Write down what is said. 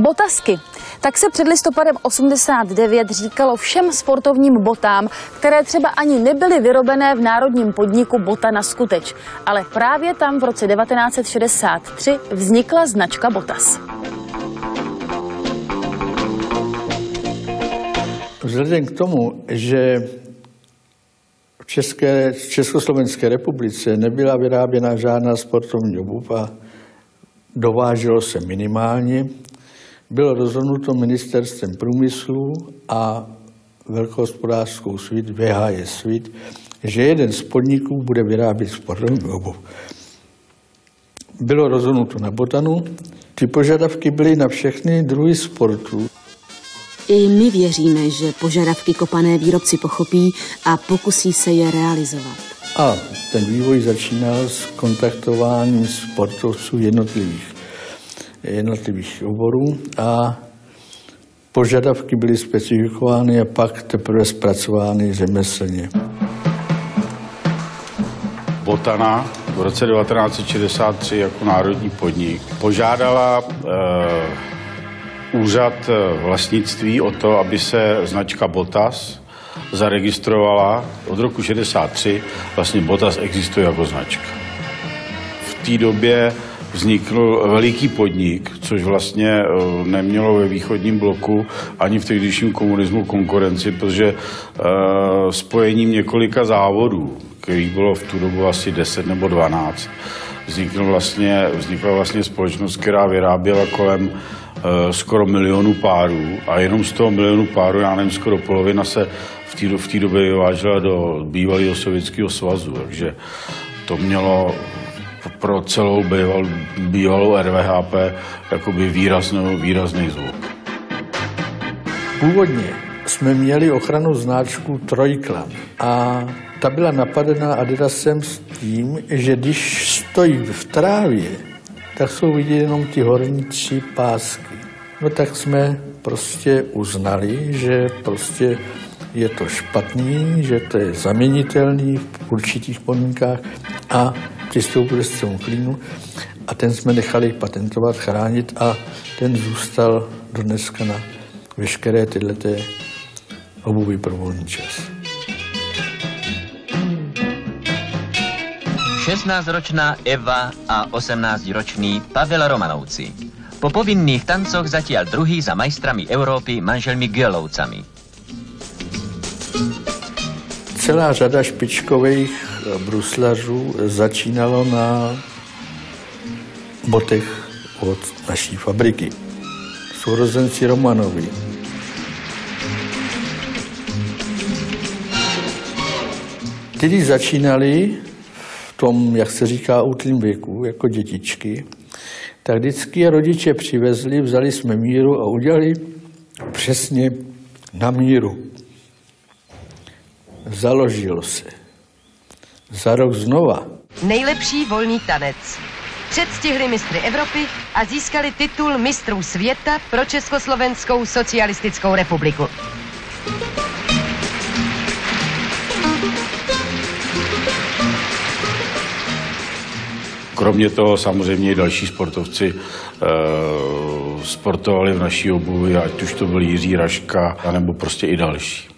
Botasky. Tak se před listopadem 89 říkalo všem sportovním botám, které třeba ani nebyly vyrobené v národním podniku Bota na skuteč. Ale právě tam v roce 1963 vznikla značka Botas. Vzhledem k tomu, že v Československé republice nebyla vyráběna žádná sportovní obuv a dováželo se minimálně, bylo rozhodnuto ministerstvem průmyslu a velkohospodářskou svit, VHS svit, že jeden z podniků bude vyrábět sportovní obuv. Bylo rozhodnuto na Botanu. Ty požadavky byly na všechny druhy sportů. I my věříme, že požadavky kopané výrobci pochopí a pokusí se je realizovat. A ten vývoj začínal s kontaktováním sportovců jednotlivých oborů a požadavky byly specifikovány a pak teprve zpracovány řemeslně. Botana v roce 1963 jako národní podnik požádala úřad vlastnictví o to, aby se značka Botas zaregistrovala. Od roku 1963 vlastně Botas existuje jako značka. V té době vznikl veliký podnik, což vlastně nemělo ve východním bloku ani v tehdejším komunismu konkurenci, protože spojením několika závodů, kterých bylo v tu dobu asi 10 nebo 12, vznikla vlastně společnost, která vyráběla kolem skoro 1 milionu párů a jenom z toho 1 milionu párů, já nevím, skoro polovina se v té době vyvážela do bývalého Sovětského svazu, takže to mělo pro celou bývalou RVHP jakoby výrazný zvuk. Původně jsme měli ochranu značku Trojklan a ta byla napadena Adidasem s tím, že když stojí v trávě, tak jsou vidět jenom ty horní 3 pásky. No tak jsme prostě uznali, že prostě je to špatný, že to je zaměnitelný v určitých podmínkách a přistoupili s tomu klínu a ten jsme nechali patentovat, chránit a ten zůstal do dneska na veškeré tyhleté obuvi pro volný čas. 16-ročná Eva a 18-ročný Pavel Romanovci. Po povinných tancoch zatiaľ druhý za majstrami Európy manželmi Gölovcami. Celá řada špičkových bruslařů začínalo na botech od naší fabriky. Sourozenci Romanovi. Když začínali v tom, jak se říká, útlým věku, jako dětičky, tak vždycky je rodiče přivezli, vzali jsme míru a udělali přesně na míru. Založilo se. Za rok znova. Nejlepší volný tanec. Předstihli mistry Evropy a získali titul mistrů světa pro Československou socialistickou republiku. Kromě toho samozřejmě i další sportovci sportovali v naší obuvi, ať už to byl Jiří Raška, anebo prostě i další.